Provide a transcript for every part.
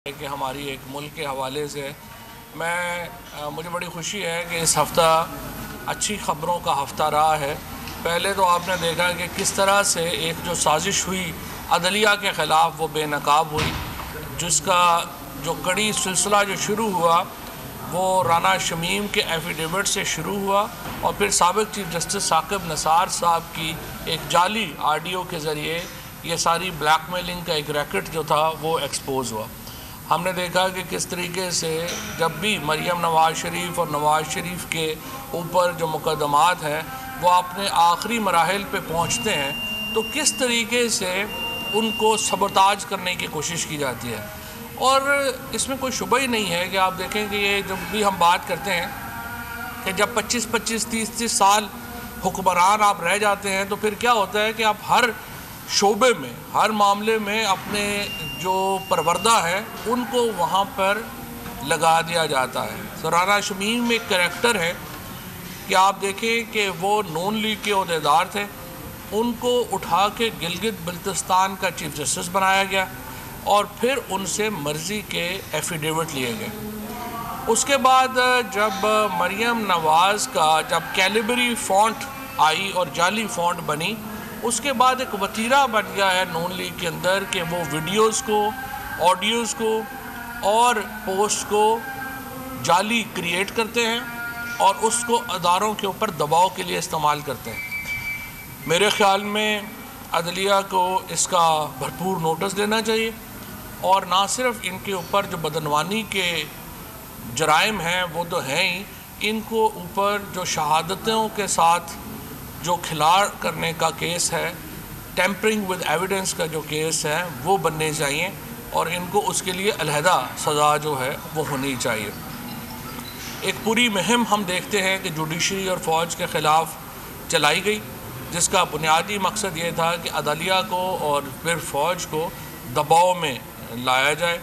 کہ ہماری ایک ملک کے حوالے سے مجھے بڑی خوشی ہے کہ اس ہفتہ اچھی خبروں کا ہفتہ رہا ہے۔ پہلے تو آپ نے دیکھا کہ کس طرح سے ایک جو سازش ہوئی عدلیہ کے خلاف وہ بے نقاب ہوئی، جس کا جو کڑی سلسلہ جو شروع ہوا وہ رانا شمیم کے ایفیڈیوٹ سے شروع ہوا اور پھر سابق چیف جسٹس ثاقب نثار صاحب کی ایک جعلی آڈیو کے ذریعے یہ ساری بلیک میلنگ کا ایک ریکٹ جو تھا وہ ایکسپوز ہوا۔ ہم نے دیکھا کہ کس طریقے سے جب بھی مریم نواز شریف اور نواز شریف کے اوپر جو مقدمات ہیں وہ اپنے آخری مراحل پہ پہنچتے ہیں تو کس طریقے سے ان کو سبوتاج کرنے کی کوشش کی جاتی ہے، اور اس میں کوئی شبہ ہی نہیں ہے کہ آپ دیکھیں کہ یہ جب بھی ہم بات کرتے ہیں کہ جب 25-30 سال حکمران آپ رہ جاتے ہیں تو پھر کیا ہوتا ہے کہ آپ ہر شعبے میں ہر معاملے میں اپنے جو پروردہ ہے ان کو وہاں پر لگا دیا جاتا ہے۔ رانا شمیم ایک کریکٹر ہے کہ آپ دیکھیں کہ وہ نون لیگ کے عہدیدار تھے، ان کو اٹھا کے گلگت بلتستان کا چیف جسٹس بنایا گیا اور پھر ان سے مرضی کے ایفیڈیوٹ لیے گئے۔ اس کے بعد جب مریم نواز کا جب کیلیبری فونٹ آئی اور جعلی فونٹ بنی، اس کے بعد ایک وتیرہ بن گیا ہے نون لیگ کے اندر کہ وہ ویڈیوز کو، آڈیوز کو اور پوسٹ کو جعلی کریٹ کرتے ہیں اور اس کو اداروں کے اوپر دباؤ کے لیے استعمال کرتے ہیں۔ میرے خیال میں عدلیہ کو اس کا بھرپور نوٹس دینا چاہیے، اور نہ صرف ان کے اوپر جو بدعنوانی کے جرائم ہیں وہ تو ہیں ہی، ان کو اوپر جو شہادتوں کے ساتھ جو کھلاڑ کرنے کا کیس ہے، ٹیمپرنگ ود ایویڈنس کا جو کیس ہے وہ بننے چاہیے، اور ان کو اس کے لیے علیحدہ سزا جو ہے وہ ہونی چاہیے۔ ایک پوری مہم ہم دیکھتے ہیں کہ جوڈیشری اور فوج کے خلاف چلائی گئی، جس کا بنیادی مقصد یہ تھا کہ عدلیہ کو اور پھر فوج کو دباؤ میں لایا جائے،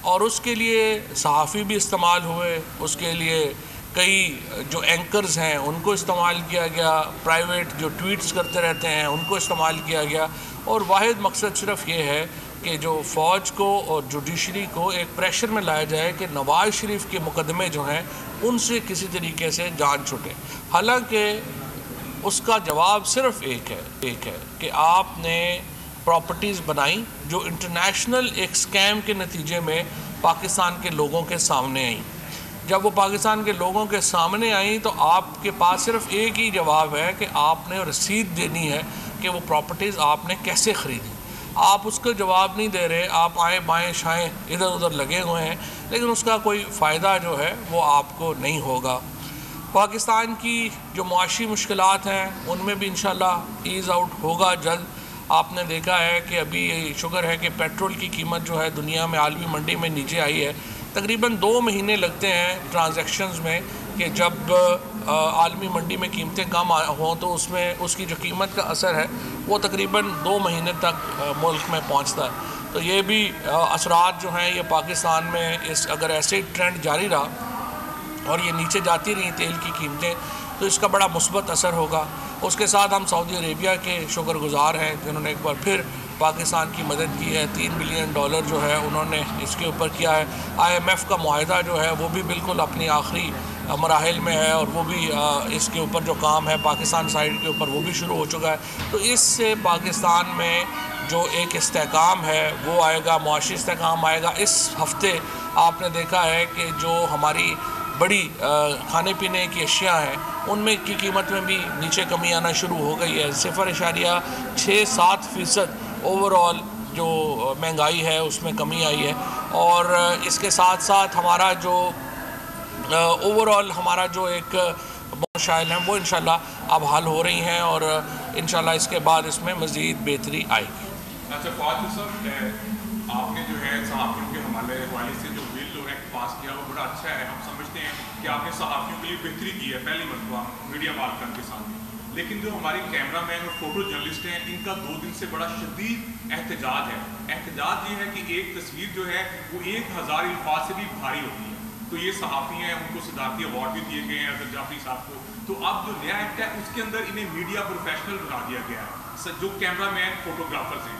اور اس کے لیے صحافی بھی استعمال ہوئے، اس کے لیے کئی جو اینکرز ہیں ان کو استعمال کیا گیا، پرائیویٹ جو ٹویٹس کرتے رہتے ہیں ان کو استعمال کیا گیا، اور واحد مقصد صرف یہ ہے کہ جو فوج کو اور جوڈیشری کو ایک پریشر میں لایا جائے کہ نواز شریف کے مقدمے جو ہیں ان سے کسی طریقے سے جان چھوٹے۔ حالانکہ اس کا جواب صرف ایک ہے کہ آپ نے پراپرٹیز بنائیں جو انٹرنیشنل ایک سکیم کے نتیجے میں پاکستان کے لوگوں کے سامنے آئیں۔ جب وہ پاکستان کے لوگوں کے سامنے آئیں تو آپ کے پاس صرف ایک ہی جواب ہے کہ آپ نے رسید دینی ہے کہ وہ پراپرٹیز آپ نے کیسے خریدی۔ آپ اس کا جواب نہیں دے رہے، آپ آئیں بائیں شائیں ادھر ادھر لگے ہوئے ہیں، لیکن اس کا کوئی فائدہ جو ہے وہ آپ کو نہیں ہوگا۔ پاکستان کی جو معاشی مشکلات ہیں ان میں بھی انشاءاللہ ایز آؤٹ ہوگا جلد۔ آپ نے دیکھا ہے کہ ابھی شکر ہے کہ پیٹرول کی قیمت جو ہے دنیا میں عالمی منڈی میں نیچے آئی ہے۔ تقریباً 2 مہینے لگتے ہیں ٹرانزیکشنز میں کہ جب عالمی منڈی میں قیمتیں کم ہوں تو اس میں اس کی جو قیمت کا اثر ہے وہ تقریباً 2 مہینے تک ملک میں پہنچتا ہے۔ تو یہ بھی اثرات جو ہیں یہ پاکستان میں اگر ایسے ٹرینڈ جاری رہا اور یہ نیچے جاتی رہیں تیل کی قیمتیں تو اس کا بڑا مثبت اثر ہوگا۔ اس کے ساتھ ہم سعودی عربیہ کے شکر گزار ہیں جنہوں نے ایک بار پھر پاکستان کی مدد کی ہے، $3 بلین جو ہے انہوں نے اس کے اوپر کیا ہے۔ IMF کا معاہدہ جو ہے وہ بھی بالکل اپنی آخری مراحل میں ہے، اور وہ بھی اس کے اوپر جو کام ہے پاکستان سائیڈ کے اوپر وہ بھی شروع ہو چکا ہے۔ تو اس سے پاکستان میں جو ایک استحکام ہے وہ آئے گا، معاشی استحکام آئے گا۔ اس ہفتے آپ نے دیکھا ہے کہ جو ہماری بڑی کھانے پینے کی اشیاء ہیں ان میں کی قیمت میں بھی نیچے کمی آنا شروع ہو گئی ہے، 0.67% اوور آل جو مہنگائی ہے اس میں کمی آئی ہے، اور اس کے ساتھ ساتھ ہمارا جو اوور آل ہمارا جو ایک مسائل ہیں وہ انشاءاللہ اب حل ہو رہی ہیں، اور انشاءاللہ اس کے بعد اس میں مزید بہتری آئے گی۔ اچھا فوج صاحب، آپ نے جو ہے صحافیوں کے حوالے سے جو بل جو ہے پاس کیا وہ بڑا اچھا ہے۔ ہم سمجھتے ہیں کہ آپ نے صحافیوں کے لیے بہتری کی ہے پہلی مرتبہ میڈیا مالکان کے ساتھ، لیکن جو ہماری کیمرہ مین اور فوٹو جرنلسٹ ہیں ان کا 2 دن سے بڑا شدید احتجاج ہے۔ احتجاج یہ ہے کہ ایک تصویر جو ہے وہ 1000 الفاظ سے بھی بھاری ہوتی ہے۔ تو یہ صحافی ہیں، ان کو صدارتی ایوارڈ بھی دیے گئے ہیں اظہر جعفری صاحب کو۔ تو اب جو نیا ایکٹ ہے اس کے اندر انہیں میڈیا پروفیشنل بنا دیا گیا ہے، جو کیمرہ مین فوٹوگرافرز ہیں۔